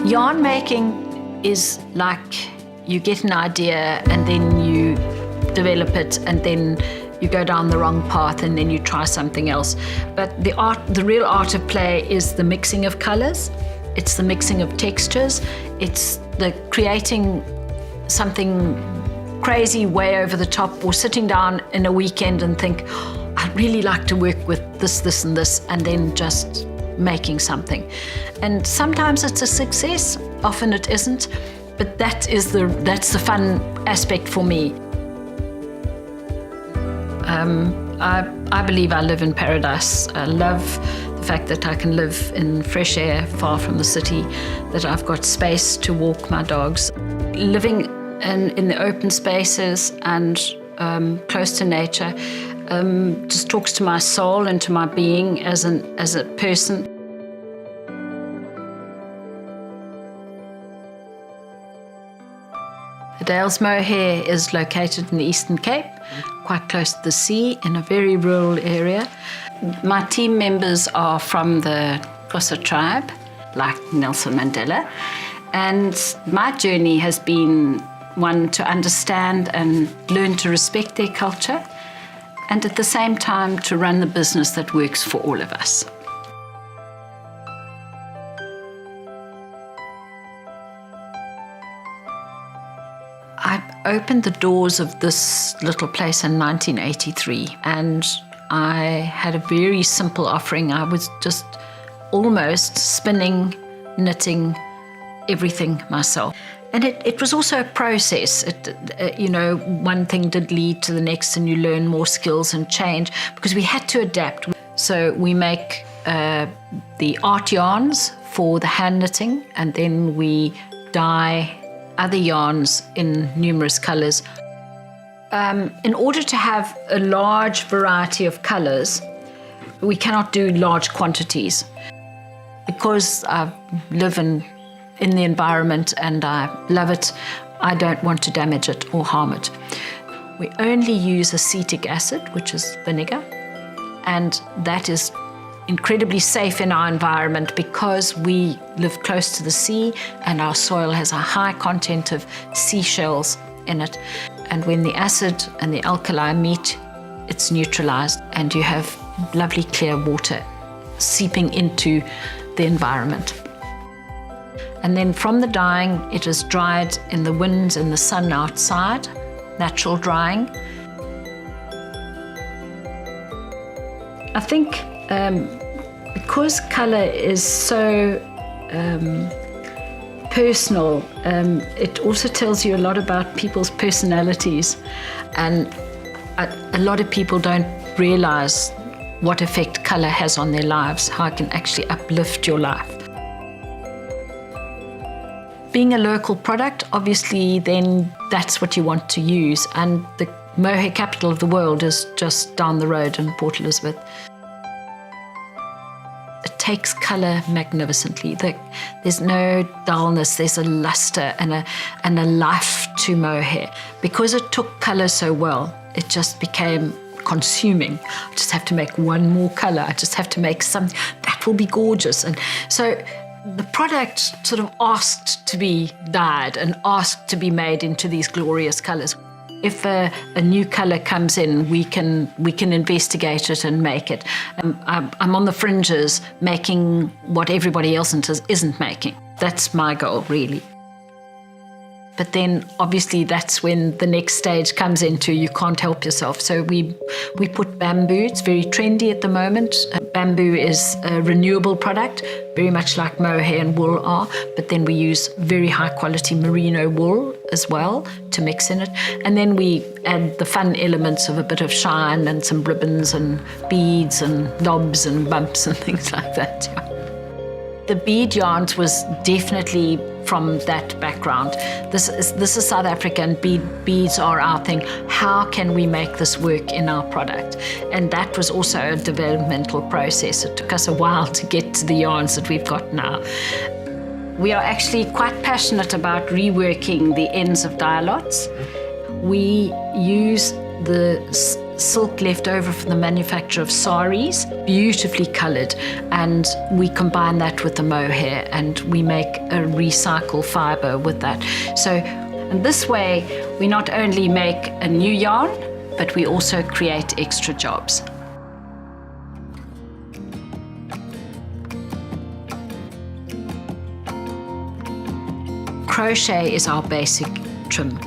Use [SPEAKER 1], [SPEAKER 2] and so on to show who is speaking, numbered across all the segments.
[SPEAKER 1] Yarn making is like you get an idea and then you develop it and then you go down the wrong path and then you try something else. But the real art of play is the mixing of colors. It's the mixing of textures. It's the creating something crazy way over the top, or sitting down in a weekend and think, oh, I'd really like to work with this, this, and this, and then just making something. And sometimes it's a success, often it isn't, but that's the fun aspect for me. I believe I live in paradise. I love the fact that I can live in fresh air, far from the city, that I've got space to walk my dogs. Living in the open spaces and close to nature just talks to my soul and to my being as a person. Adele's Mohair is located in the Eastern Cape, quite close to the sea, in a very rural area. My team members are from the Xhosa tribe, like Nelson Mandela, and my journey has been one to understand and learn to respect their culture, and at the same time to run the business that works for all of us. I opened the doors of this little place in 1983, and I had a very simple offering. I was just almost spinning, knitting, everything myself. And it was also a process. One thing did lead to the next, and you learn more skills and change, because we had to adapt. So we make the art yarns for the hand knitting, and then we dye other yarns in numerous colors. In order to have a large variety of colors, we cannot do large quantities. Because I live in the environment and I love it, I don't want to damage it or harm it. We only use acetic acid, which is vinegar, and that is incredibly safe in our environment because we live close to the sea and our soil has a high content of seashells in it. And when the acid and the alkali meet, it's neutralized and you have lovely clear water seeping into the environment. And then from the dyeing, it is dried in the wind and the sun outside, natural drying. I think because colour is so personal, it also tells you a lot about people's personalities, and a lot of people don't realise what effect colour has on their lives, how it can actually uplift your life. Being a local product, obviously, then that's what you want to use, and the mohair capital of the world is just down the road in Port Elizabeth. It takes colour magnificently. There's no dullness, there's a lustre and a life to mohair. Because it took colour so well, it just became consuming. I just have to make one more colour, I just have to make something, that will be gorgeous. And so the product sort of asked to be dyed and asked to be made into these glorious colours. If a new colour comes in, we can investigate it and make it. I'm on the fringes making what everybody else isn't making. That's my goal, really. But then, obviously, that's when the next stage comes into you can't help yourself. So we put bamboo. It's very trendy at the moment. Bamboo is a renewable product, very much like mohair and wool are, but then we use very high quality merino wool as well to mix in it. And then we add the fun elements of a bit of shine and some ribbons and beads and knobs and bumps and things like that. The bead yarns was definitely from that background. This is South Africa, and beads are our thing. How can we make this work in our product? And that was also a developmental process. It took us a while to get to the yarns that we've got now. We are actually quite passionate about reworking the ends of dye lots. We use the silk left over from the manufacture of saris, beautifully colored, and we combine that with the mohair and we make a recycled fiber with that. So in this way, we not only make a new yarn, but we also create extra jobs. Crochet is our basic trim.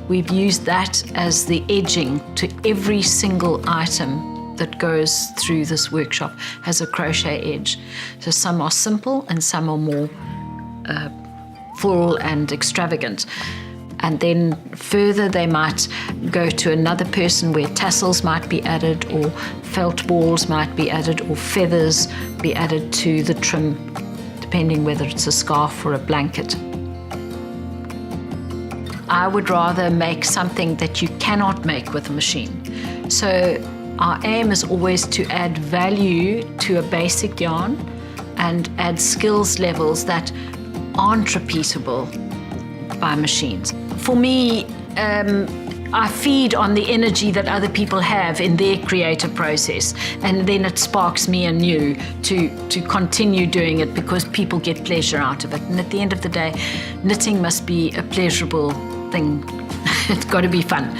[SPEAKER 1] We've used that as the edging to every single item that goes through this workshop has a crochet edge. So some are simple and some are more floral and extravagant. And then further they might go to another person where tassels might be added, or felt balls might be added, or feathers be added to the trim, depending whether it's a scarf or a blanket. I would rather make something that you cannot make with a machine. So our aim is always to add value to a basic yarn and add skills levels that aren't repeatable by machines. For me, I feed on the energy that other people have in their creative process, and then it sparks me anew to continue doing it because people get pleasure out of it. And at the end of the day, knitting must be a pleasurable thing. It's got to be fun.